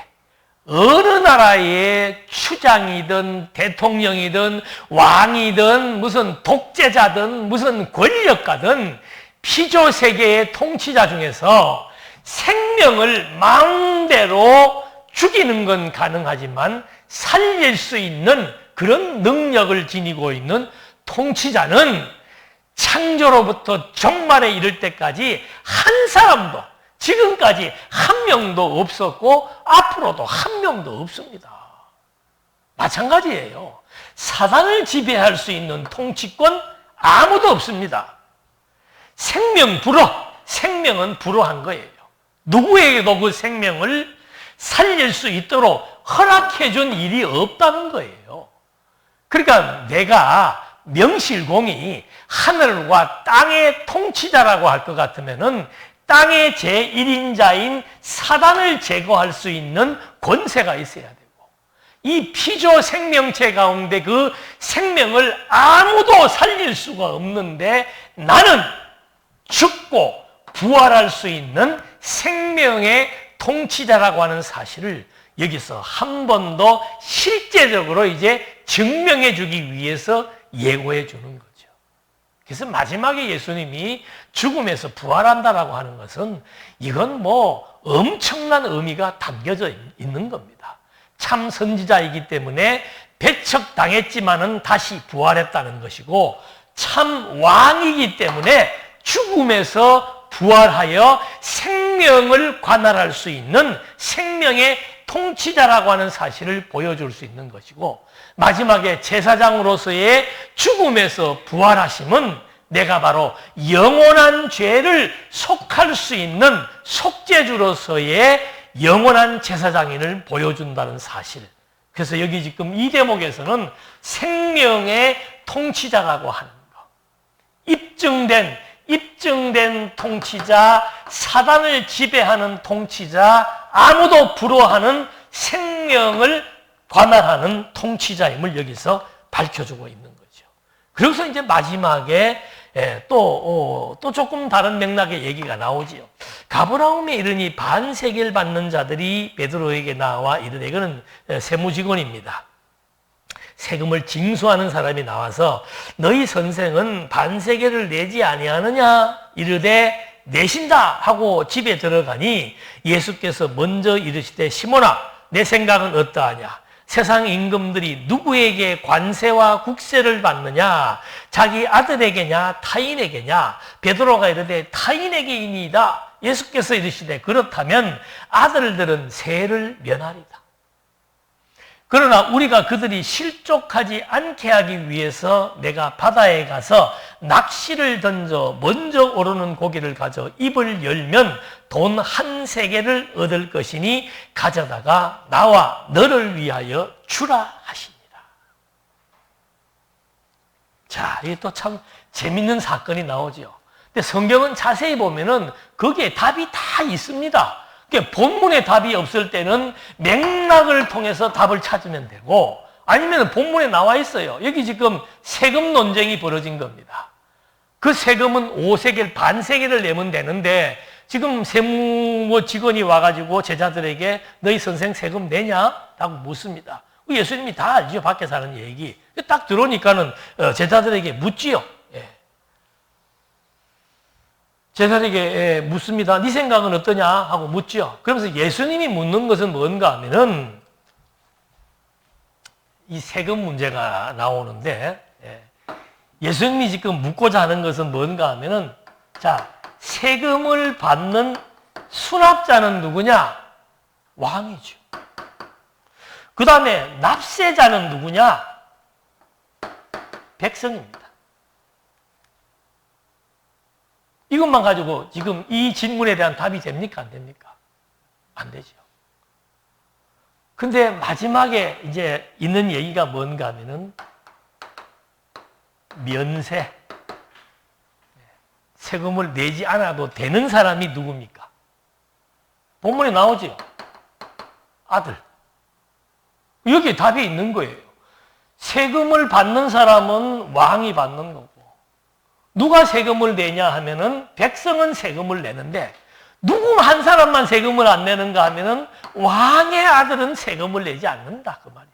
어느 나라의 추장이든 대통령이든 왕이든 무슨 독재자든 무슨 권력가든 피조 세계의 통치자 중에서 생명을 마음대로 죽이는 건 가능하지만 살릴 수 있는 그런 능력을 지니고 있는 통치자는 창조로부터 종말에 이를 때까지 한 사람도 지금까지 한 명도 없었고 앞으로도 한 명도 없습니다. 마찬가지예요. 사단을 지배할 수 있는 통치권 아무도 없습니다. 생명 불어, 생명은 불어한 거예요. 누구에게도 그 생명을 살릴 수 있도록 허락해 준 일이 없다는 거예요. 그러니까 내가 명실공히 하늘과 땅의 통치자라고 할 것 같으면은 땅의 제1인자인 사단을 제거할 수 있는 권세가 있어야 되고 이 피조 생명체 가운데 그 생명을 아무도 살릴 수가 없는데 나는 죽고 부활할 수 있는 생명의 통치자라고 하는 사실을 여기서 한 번 더 실제적으로 이제 증명해 주기 위해서 예고해 주는 거죠. 그래서 마지막에 예수님이 죽음에서 부활한다라고 하는 것은 이건 뭐 엄청난 의미가 담겨져 있는 겁니다. 참 선지자이기 때문에 배척당했지만은 다시 부활했다는 것이고 참 왕이기 때문에 죽음에서 부활하여 생명을 관할할 수 있는 생명의 통치자라고 하는 사실을 보여줄 수 있는 것이고 마지막에 제사장으로서의 죽음에서 부활하심은 내가 바로 영원한 죄를 속할 수 있는 속죄주로서의 영원한 제사장인을 보여준다는 사실. 그래서 여기 지금 이 대목에서는 생명의 통치자라고 하는 것. 입증된 통치자, 사단을 지배하는 통치자, 아무도 불허하는 생명을 관할하는 통치자임을 여기서 밝혀주고 있는 거죠. 그래서 이제 마지막에 또 조금 다른 맥락의 얘기가 나오지요. 가버나움에 이르니 반세계를 받는 자들이 베드로에게 나와 이르되 이거는 세무직원입니다. 세금을 징수하는 사람이 나와서 너희 선생은 반세계를 내지 아니하느냐 이르되 내신다 하고 집에 들어가니 예수께서 먼저 이르시되 시몬아 내 생각은 어떠하냐 세상 임금들이 누구에게 관세와 국세를 받느냐 자기 아들에게냐 타인에게냐 베드로가 이르되 타인에게이니이다. 예수께서 이르시되 그렇다면 아들들은 세를 면하리다. 그러나 우리가 그들이 실족하지 않게 하기 위해서 내가 바다에 가서 낚시를 던져 먼저 오르는 고기를 가져 입을 열면 돈 1세겔을 얻을 것이니 가져다가 나와 너를 위하여 주라 하십니다. 자, 이게 또 참 재밌는 사건이 나오죠. 근데 성경은 자세히 보면은 거기에 답이 다 있습니다. 그러니까 본문에 답이 없을 때는 맥락을 통해서 답을 찾으면 되고, 아니면 본문에 나와 있어요. 여기 지금 세금 논쟁이 벌어진 겁니다. 그 세금은 5세겔, 반세겔을 내면 되는데, 지금 세무 직원이 와가지고 제자들에게 너희 선생 세금 내냐? 라고 묻습니다. 예수님이 다 알죠. 밖에서 하는 얘기. 딱 들어오니까는 제자들에게 묻지요. 제자들에게 묻습니다. 네 생각은 어떠냐? 하고 묻지요. 그러면서 예수님이 묻는 것은 뭔가 하면은 이 세금 문제가 나오는데, 예수님이 지금 묻고자 하는 것은 뭔가 하면은, 자, 세금을 받는 수납자는 누구냐? 왕이죠. 그 다음에 납세자는 누구냐? 백성입니다. 이것만 가지고 지금 이 질문에 대한 답이 됩니까? 안 됩니까? 안 되죠. 근데 마지막에 이제 있는 얘기가 뭔가 하면은 면세. 세금을 내지 않아도 되는 사람이 누굽니까? 본문에 나오죠. 아들. 여기에 답이 있는 거예요. 세금을 받는 사람은 왕이 받는 거고, 누가 세금을 내냐 하면은 백성은 세금을 내는데, 누구 한 사람만 세금을 안 내는가 하면은 왕의 아들은 세금을 내지 않는다 그 말이죠.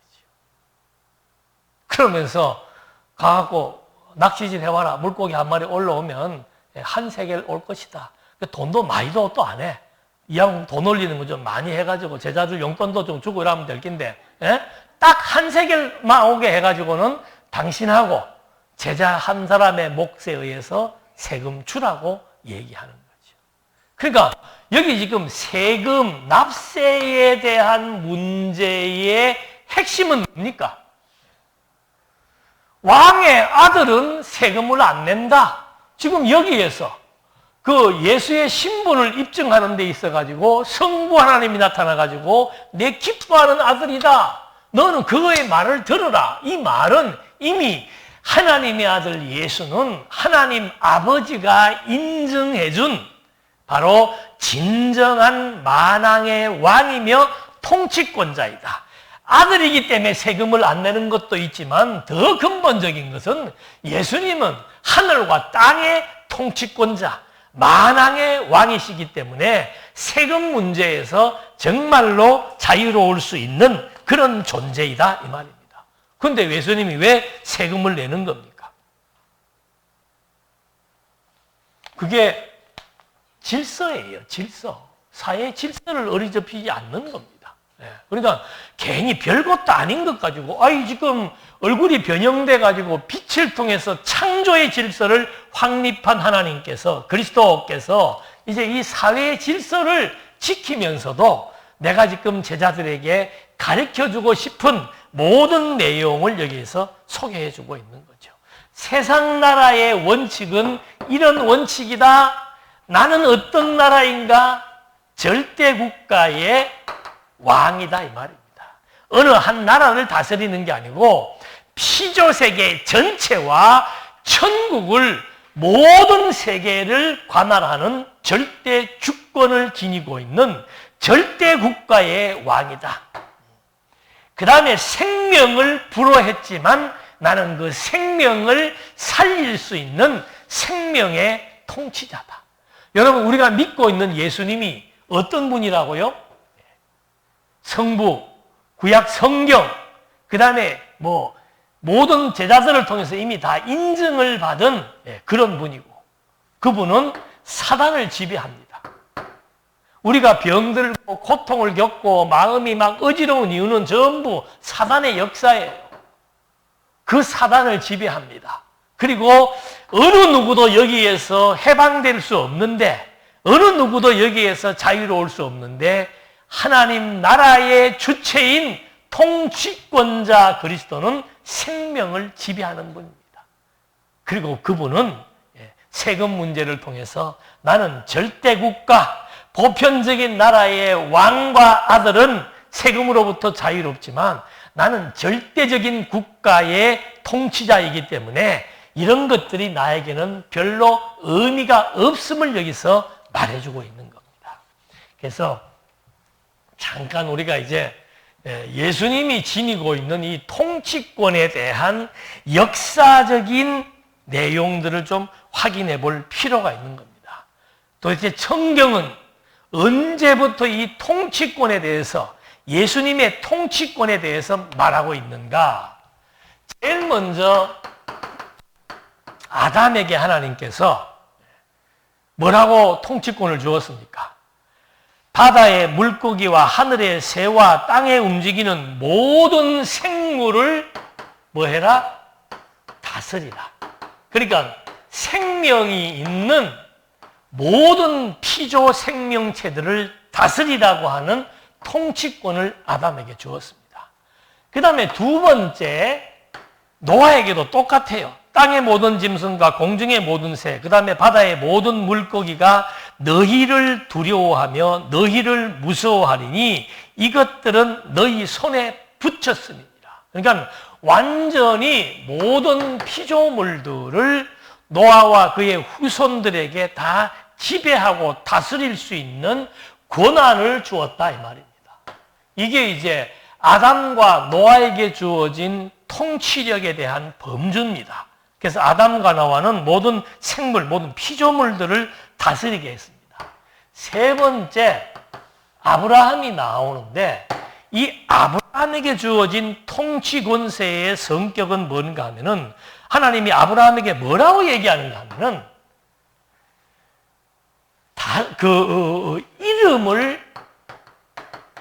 그러면서 가갖고 낚시질 해와라. 물고기 한 마리 올라오면 한 세겔 올 것이다. 돈도 많이도 또 안 해. 이왕 돈 올리는 거 좀 많이 해가지고 제자들 용돈도 좀 주고 이러면 될 텐데, 딱 한 세겔만 오게 해가지고는 당신하고 제자 한 사람의 몫에 의해서 세금 주라고 얘기하는 거죠. 그러니까 여기 지금 세금, 납세에 대한 문제의 핵심은 뭡니까? 왕의 아들은 세금을 안 낸다. 지금 여기에서 그 예수의 신분을 입증하는 데 있어가지고 성부 하나님이 나타나가지고 내 기뻐하는 아들이다. 너는 그거의 말을 들으라. 이 말은 이미 하나님의 아들 예수는 하나님 아버지가 인정해준 바로 진정한 만왕의 왕이며 통치권자이다. 아들이기 때문에 세금을 안 내는 것도 있지만 더 근본적인 것은 예수님은 하늘과 땅의 통치권자, 만왕의 왕이시기 때문에 세금 문제에서 정말로 자유로울 수 있는 그런 존재이다 이 말입니다. 그런데 예수님이 왜 세금을 내는 겁니까? 그게 질서예요. 질서. 사회의 질서를 어리접히지 않는 겁니다. 그러니까 괜히 별것도 아닌 것 가지고 지금 얼굴이 변형돼 가지고 빛을 통해서 창조의 질서를 확립한 하나님께서, 그리스도께서 이제 이 사회의 질서를 지키면서도 내가 지금 제자들에게 가르쳐주고 싶은 모든 내용을 여기에서 소개해주고 있는 거죠. 세상 나라의 원칙은 이런 원칙이다. 나는 어떤 나라인가? 절대 국가의 왕이다 이 말입니다. 어느 한 나라를 다스리는 게 아니고 피조세계 전체와 천국을, 모든 세계를 관할하는 절대 주권을 지니고 있는 절대 국가의 왕이다. 그 다음에 생명을 불어했지만 나는 그 생명을 살릴 수 있는 생명의 통치자다. 여러분, 우리가 믿고 있는 예수님이 어떤 분이라고요? 성부, 구약 성경, 그 다음에 모든 제자들을 통해서 이미 다 인증을 받은 그런 분이고, 그분은 사단을 지배합니다. 우리가 병들고 고통을 겪고 마음이 막 어지러운 이유는 전부 사단의 역사예요. 그 사단을 지배합니다. 그리고 어느 누구도 여기에서 해방될 수 없는데, 어느 누구도 여기에서 자유로울 수 없는데, 하나님 나라의 주체인 통치권자 그리스도는 생명을 지배하는 분입니다. 그리고 그분은 세금 문제를 통해서 나는 절대국가, 보편적인 나라의 왕과 아들은 세금으로부터 자유롭지만 나는 절대적인 국가의 통치자이기 때문에 이런 것들이 나에게는 별로 의미가 없음을 여기서 말해주고 있는 겁니다. 그래서 잠깐 우리가 이제 예수님이 지니고 있는 이 통치권에 대한 역사적인 내용들을 좀 확인해 볼 필요가 있는 겁니다. 도대체 성경은 언제부터 이 통치권에 대해서, 예수님의 통치권에 대해서 말하고 있는가? 제일 먼저 아담에게 하나님께서 뭐라고 통치권을 주었습니까? 바다의 물고기와 하늘의 새와 땅에 움직이는 모든 생물을 뭐 해라? 다스리라. 그러니까 생명이 있는 모든 피조 생명체들을 다스리라고 하는 통치권을 아담에게 주었습니다. 그 다음에 두 번째, 노아에게도 똑같아요. 땅의 모든 짐승과 공중의 모든 새, 그 다음에 바다의 모든 물고기가 너희를 두려워하며 너희를 무서워하리니 이것들은 너희 손에 붙였음이니라. 그러니까 완전히 모든 피조물들을 노아와 그의 후손들에게 다 지배하고 다스릴 수 있는 권한을 주었다 이 말입니다. 이게 이제 아담과 노아에게 주어진 통치력에 대한 범주입니다. 그래서 아담과 노아는 모든 생물, 모든 피조물들을 다스리게 했습니다. 세 번째, 아브라함이 나오는데 이 아브라함에게 주어진 통치 권세의 성격은 뭔가 하면은 하나님이 아브라함에게 뭐라고 얘기하는가 하면은 이름을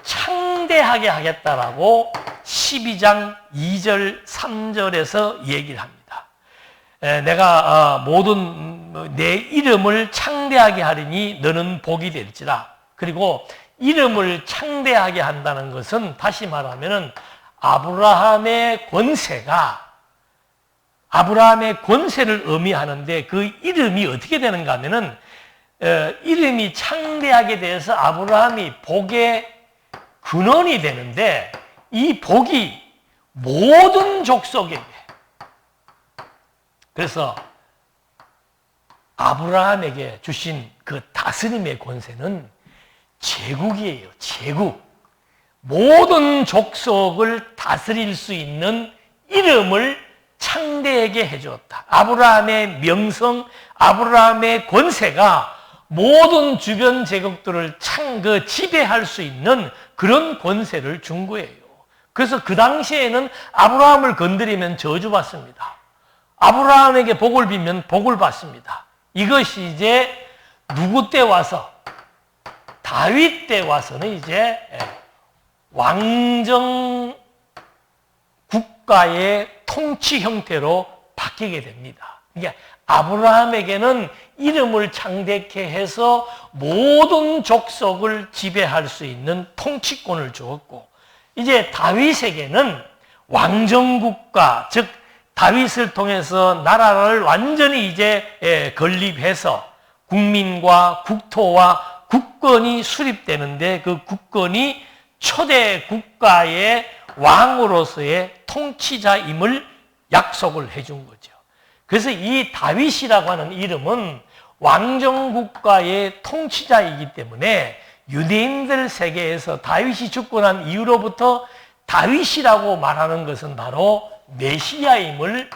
창대하게 하겠다라고 12장 2절 3절에서 얘기를 합니다. 내가 모든 내 이름을 창대하게 하리니 너는 복이 될지라. 그리고 이름을 창대하게 한다는 것은 다시 말하면은 아브라함의 권세를 의미하는데 그 이름이 어떻게 되는가 하면은 이름이 창대하게 돼서 아브라함이 복의 근원이 되는데 이 복이 모든 족속에게, 그래서 아브라함에게 주신 그 다스림의 권세는 제국이에요. 제국. 모든 족속을 다스릴 수 있는 이름을 창대하게 해주었다. 아브라함의 명성, 아브라함의 권세가 모든 주변 제국들을 지배할 수 있는 그런 권세를 준 거예요. 그래서 그 당시에는 아브라함을 건드리면 저주받습니다. 아브라함에게 복을 빌면 복을 받습니다. 이것이 이제 누구 때 와서? 다윗 때 와서는 이제 왕정 국가의 통치 형태로 바뀌게 됩니다. 그러니까 아브라함에게는 이름을 창대케 해서 모든 족속을 지배할 수 있는 통치권을 주었고, 이제 다윗에게는 왕정국가, 즉 다윗을 통해서 나라를 완전히 이제 건립해서 국민과 국토와 국권이 수립되는데 그 국권이 초대 국가의 왕으로서의 통치자임을 약속을 해준 거죠. 그래서 이 다윗이라고 하는 이름은 왕정국가의 통치자이기 때문에 유대인들 세계에서 다윗이 죽고 난 이후로부터 다윗이라고 말하는 것은 바로 메시아임을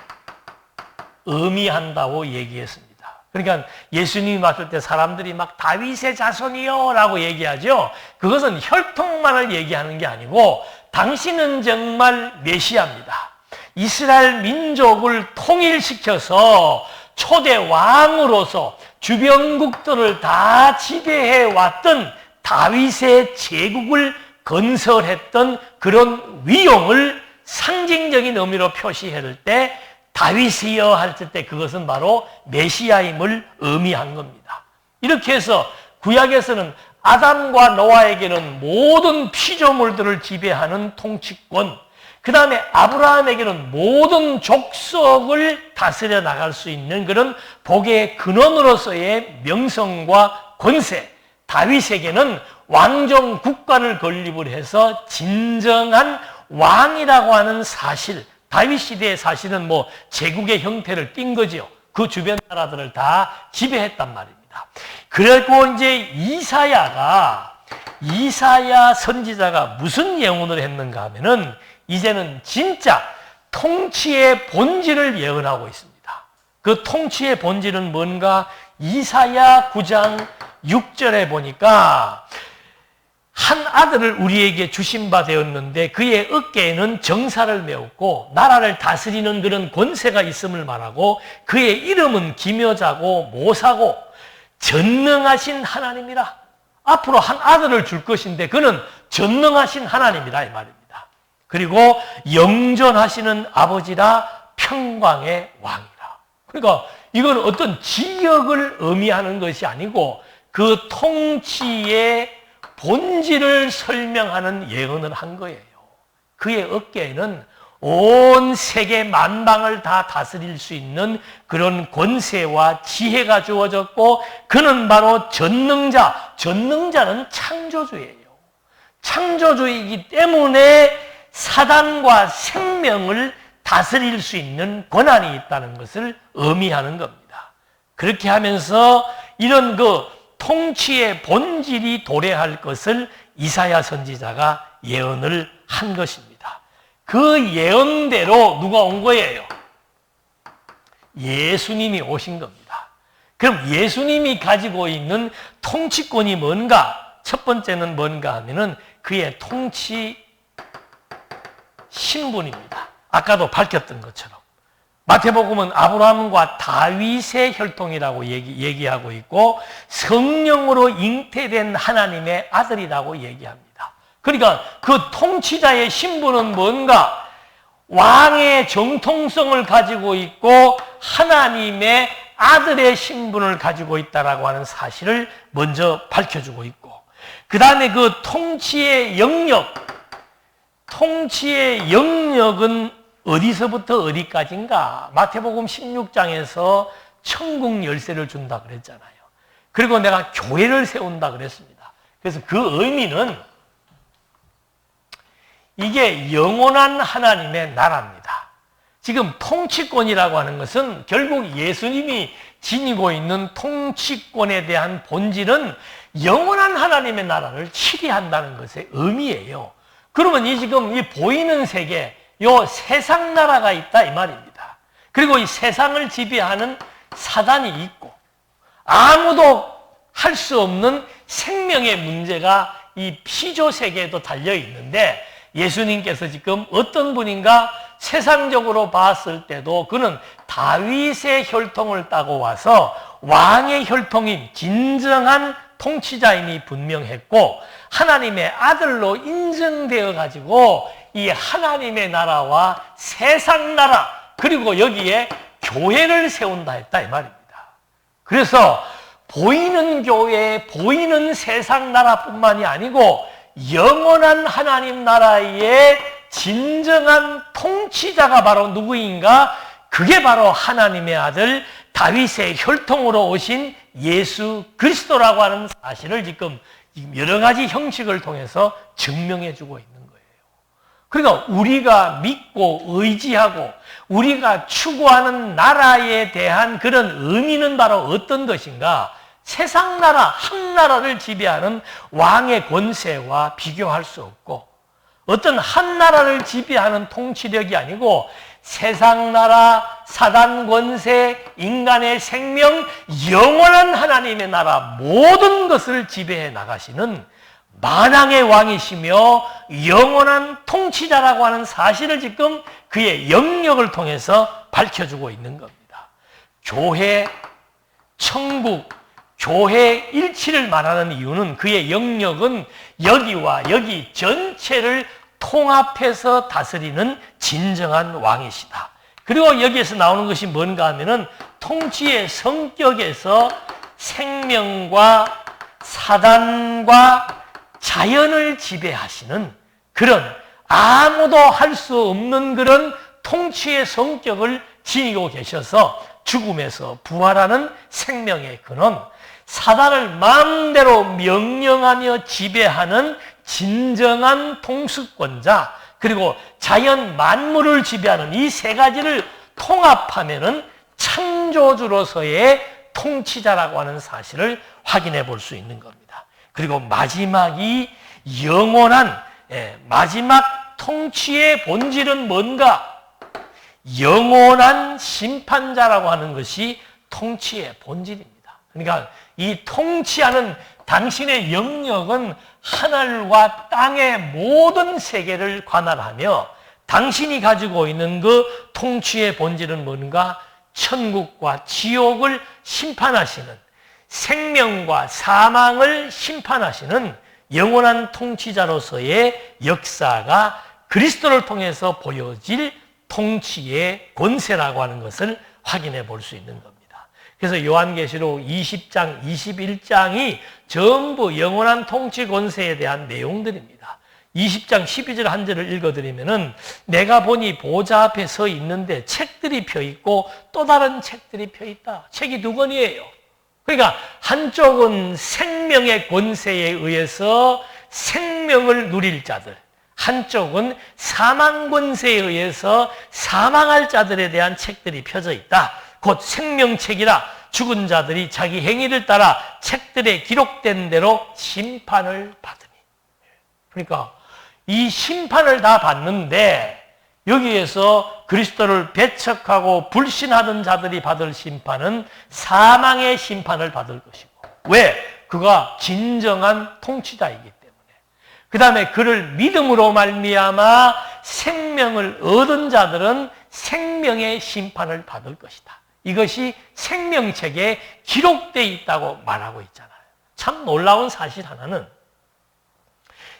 의미한다고 얘기했습니다. 그러니까 예수님이 왔을 때 사람들이 막 다윗의 자손이요 라고 얘기하죠. 그것은 혈통만을 얘기하는 게 아니고 당신은 정말 메시아입니다. 이스라엘 민족을 통일시켜서 초대 왕으로서 주변국들을 다 지배해 왔던 다윗의 제국을 건설했던 그런 위용을 상징적인 의미로 표시할 때 다윗이여 할 때 그것은 바로 메시아임을 의미한 겁니다. 이렇게 해서 구약에서는 아담과 노아에게는 모든 피조물들을 지배하는 통치권, 그 다음에 아브라함에게는 모든 족속을 다스려 나갈 수 있는 그런 복의 근원으로서의 명성과 권세, 다윗에게는 왕정 국가를 건립을 해서 진정한 왕이라고 하는 사실, 다윗 시대에 사실은 뭐 제국의 형태를 띈 거지요. 그 주변 나라들을 다 지배했단 말입니다. 그리고 이제 이사야 선지자가 무슨 예언을 했는가 하면은 이제는 진짜 통치의 본질을 예언하고 있습니다. 그 통치의 본질은 뭔가? 이사야 9장 6절에 보니까 한 아들을 우리에게 주신 바 되었는데 그의 어깨에는 정사를 메웠고 나라를 다스리는 그런 권세가 있음을 말하고 그의 이름은 기묘자고 모사고 전능하신 하나님이라. 앞으로 한 아들을 줄 것인데 그는 전능하신 하나님이라 이 말입니다. 그리고 영존하시는 아버지라 평강의 왕이라. 그러니까 이건 어떤 지역을 의미하는 것이 아니고 그 통치의 본질을 설명하는 예언을 한 거예요. 그의 어깨에는 온 세계 만방을 다 다스릴 수 있는 그런 권세와 지혜가 주어졌고 그는 바로 전능자, 전능자는 창조주예요. 창조주이기 때문에 사단과 생명을 다스릴 수 있는 권한이 있다는 것을 의미하는 겁니다. 그렇게 하면서 이런 그 통치의 본질이 도래할 것을 이사야 선지자가 예언을 한 것입니다. 그 예언대로 누가 온 거예요? 예수님이 오신 겁니다. 그럼 예수님이 가지고 있는 통치권이 뭔가? 첫 번째는 뭔가 하면은 그의 통치 신분입니다. 아까도 밝혔던 것처럼 마태복음은 아브라함과 다윗의 혈통이라고 얘기하고 있고 성령으로 잉태된 하나님의 아들이라고 얘기합니다. 그러니까 그 통치자의 신분은 뭔가? 왕의 정통성을 가지고 있고 하나님의 아들의 신분을 가지고 있다라고 하는 사실을 먼저 밝혀주고 있고 그 다음에 그 통치의 영역은 어디서부터 어디까지인가? 마태복음 16장에서 천국 열쇠를 준다 그랬잖아요. 그리고 내가 교회를 세운다 그랬습니다. 그래서 그 의미는 이게 영원한 하나님의 나라입니다. 지금 통치권이라고 하는 것은 결국 예수님이 지니고 있는 통치권에 대한 본질은 영원한 하나님의 나라를 치리한다는 것의 의미예요. 그러면 지금 이 보이는 세계, 요 세상 나라가 있다 이 말입니다. 그리고 이 세상을 지배하는 사단이 있고 아무도 할 수 없는 생명의 문제가 이 피조 세계에도 달려 있는데 예수님께서 지금 어떤 분인가? 세상적으로 봤을 때도 그는 다윗의 혈통을 따고 와서 왕의 혈통인 진정한 통치자임이 분명했고 하나님의 아들로 인정되어 가지고 이 하나님의 나라와 세상 나라 그리고 여기에 교회를 세운다 했다 이 말입니다. 그래서 보이는 교회, 보이는 세상 나라뿐만이 아니고 영원한 하나님 나라의 진정한 통치자가 바로 누구인가? 그게 바로 하나님의 아들 다윗의 혈통으로 오신 예수 그리스도라고 하는 사실을 지금 여러 가지 형식을 통해서 증명해 주고 있는 거예요. 그러니까 우리가 믿고 의지하고 우리가 추구하는 나라에 대한 그런 의미는 바로 어떤 것인가? 세상 나라, 한 나라를 지배하는 왕의 권세와 비교할 수 없고 어떤 한 나라를 지배하는 통치력이 아니고 세상 나라, 사단 권세, 인간의 생명, 영원한 하나님의 나라 모든 것을 지배해 나가시는 만왕의 왕이시며 영원한 통치자라고 하는 사실을 지금 그의 영역을 통해서 밝혀주고 있는 겁니다. 교회, 천국, 교회 일치를 말하는 이유는 그의 영역은 여기와 여기 전체를 통합해서 다스리는 진정한 왕이시다. 그리고 여기에서 나오는 것이 뭔가 하면은 통치의 성격에서 생명과 사단과 자연을 지배하시는 그런 아무도 할 수 없는 그런 통치의 성격을 지니고 계셔서 죽음에서 부활하는 생명의 근원, 사단을 마음대로 명령하며 지배하는 진정한 통수권자, 그리고 자연 만물을 지배하는 이 세 가지를 통합하면은 창조주로서의 통치자라고 하는 사실을 확인해 볼 수 있는 겁니다. 그리고 마지막이 영원한 마지막 통치의 본질은 뭔가? 영원한 심판자라고 하는 것이 통치의 본질입니다. 그러니까 이 통치하는 당신의 영역은 하늘과 땅의 모든 세계를 관할하며 당신이 가지고 있는 그 통치의 본질은 뭔가? 천국과 지옥을 심판하시는, 생명과 사망을 심판하시는 영원한 통치자로서의 역사가 그리스도를 통해서 보여질 통치의 권세라고 하는 것을 확인해 볼 수 있는 겁니다. 그래서 요한계시록 20장, 21장이 전부 영원한 통치 권세에 대한 내용들입니다. 20장 12절 한 절을 읽어드리면은 내가 보니 보좌 앞에 서 있는데 책들이 펴있고 또 다른 책들이 펴있다. 책이 두 권이에요. 그러니까 한쪽은 생명의 권세에 의해서 생명을 누릴 자들, 한쪽은 사망 권세에 의해서 사망할 자들에 대한 책들이 펴져 있다. 곧 생명책이라 죽은 자들이 자기 행위를 따라 책들에 기록된 대로 심판을 받으니. 그러니까 이 심판을 다 받는데 여기에서 그리스도를 배척하고 불신하던 자들이 받을 심판은 사망의 심판을 받을 것이고. 왜? 그가 진정한 통치자이기 때문에. 그 다음에 그를 믿음으로 말미암아 생명을 얻은 자들은 생명의 심판을 받을 것이다. 이것이 생명책에 기록되어 있다고 말하고 있잖아요. 참 놀라운 사실 하나는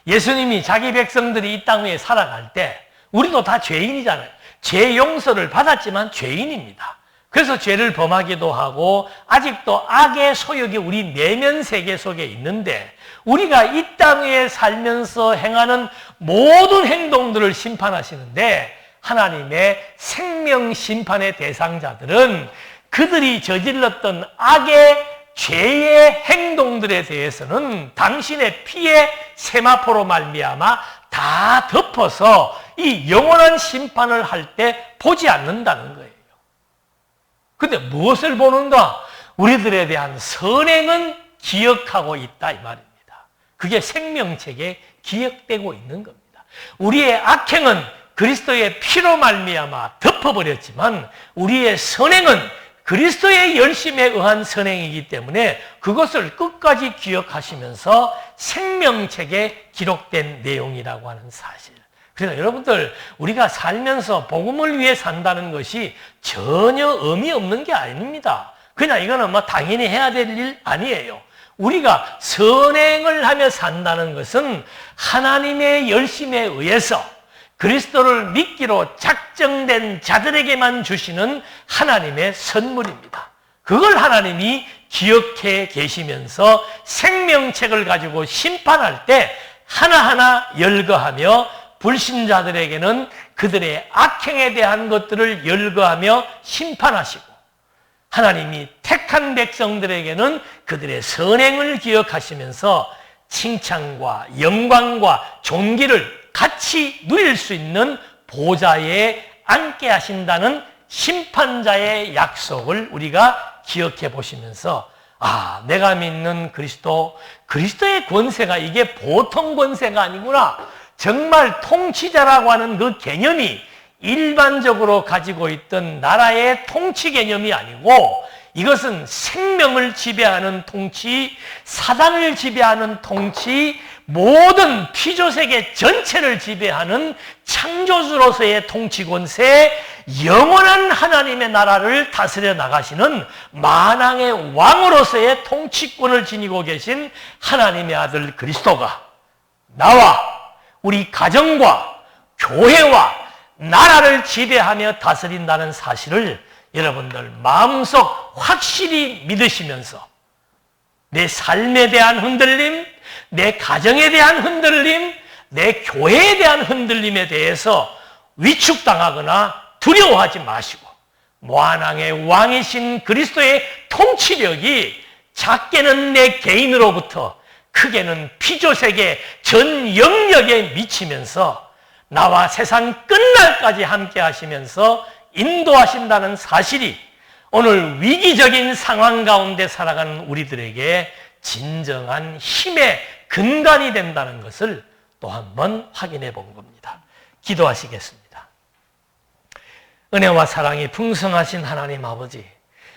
예수님이 자기 백성들이 이 땅 위에 살아갈 때 우리도 다 죄인이잖아요. 죄 용서를 받았지만 죄인입니다. 그래서 죄를 범하기도 하고 아직도 악의 소욕이 우리 내면 세계 속에 있는데 우리가 이 땅 위에 살면서 행하는 모든 행동들을 심판하시는데 하나님의 생명 심판의 대상자들은 그들이 저질렀던 악의 죄의 행동들에 대해서는 당신의 피의 세마포로 말미암아 다 덮어서 이 영원한 심판을 할 때 보지 않는다는 거예요. 근데 무엇을 보는가? 우리들에 대한 선행은 기억하고 있다 이 말입니다. 그게 생명책에 기억되고 있는 겁니다. 우리의 악행은 그리스도의 피로 말미암아 덮어버렸지만 우리의 선행은 그리스도의 열심에 의한 선행이기 때문에 그것을 끝까지 기억하시면서 생명책에 기록된 내용이라고 하는 사실. 그래서 여러분들 우리가 살면서 복음을 위해 산다는 것이 전혀 의미 없는 게 아닙니다. 그냥 이거는 뭐 당연히 해야 될 일 아니에요. 우리가 선행을 하며 산다는 것은 하나님의 열심에 의해서 그리스도를 믿기로 작정된 자들에게만 주시는 하나님의 선물입니다. 그걸 하나님이 기억해 계시면서 생명책을 가지고 심판할 때 하나하나 열거하며 불신자들에게는 그들의 악행에 대한 것들을 열거하며 심판하시고 하나님이 택한 백성들에게는 그들의 선행을 기억하시면서 칭찬과 영광과 존귀를 같이 누릴 수 있는 보좌에 앉게 하신다는 심판자의 약속을 우리가 기억해 보시면서 아, 내가 믿는 그리스도의 권세가 이게 보통 권세가 아니구나. 정말 통치자라고 하는 그 개념이 일반적으로 가지고 있던 나라의 통치 개념이 아니고 이것은 생명을 지배하는 통치, 사단을 지배하는 통치, 모든 피조세계 전체를 지배하는 창조주로서의 통치 권세, 영원한 하나님의 나라를 다스려 나가시는 만왕의 왕으로서의 통치권을 지니고 계신 하나님의 아들 그리스도가 나와 우리 가정과 교회와 나라를 지배하며 다스린다는 사실을 여러분들 마음속 확실히 믿으시면서 내 삶에 대한 흔들림, 내 가정에 대한 흔들림, 내 교회에 대한 흔들림에 대해서 위축당하거나 두려워하지 마시고 만왕의 왕이신 그리스도의 통치력이 작게는 내 개인으로부터 크게는 피조세계 전 영역에 미치면서 나와 세상 끝날까지 함께 하시면서 인도하신다는 사실이 오늘 위기적인 상황 가운데 살아가는 우리들에게 진정한 힘의 근간이 된다는 것을 또 한 번 확인해 본 겁니다. 기도하시겠습니다. 은혜와 사랑이 풍성하신 하나님 아버지,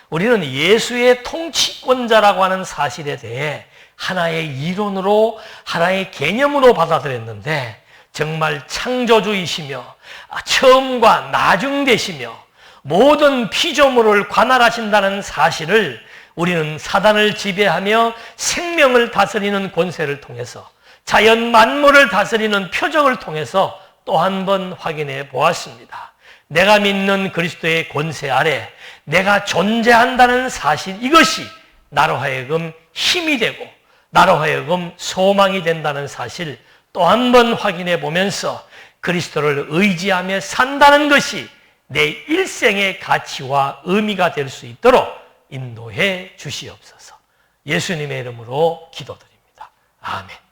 우리는 예수의 통치권자라고 하는 사실에 대해 하나의 이론으로, 하나의 개념으로 받아들였는데 정말 창조주이시며 처음과 나중 되시며 모든 피조물을 관할하신다는 사실을 우리는 사단을 지배하며 생명을 다스리는 권세를 통해서, 자연 만물을 다스리는 표적을 통해서 또 한 번 확인해 보았습니다. 내가 믿는 그리스도의 권세 아래 내가 존재한다는 사실, 이것이 나로 하여금 힘이 되고 나로 하여금 소망이 된다는 사실 또 한 번 확인해 보면서 그리스도를 의지하며 산다는 것이 내 일생의 가치와 의미가 될 수 있도록 인도해 주시옵소서. 예수님의 이름으로 기도드립니다. 아멘.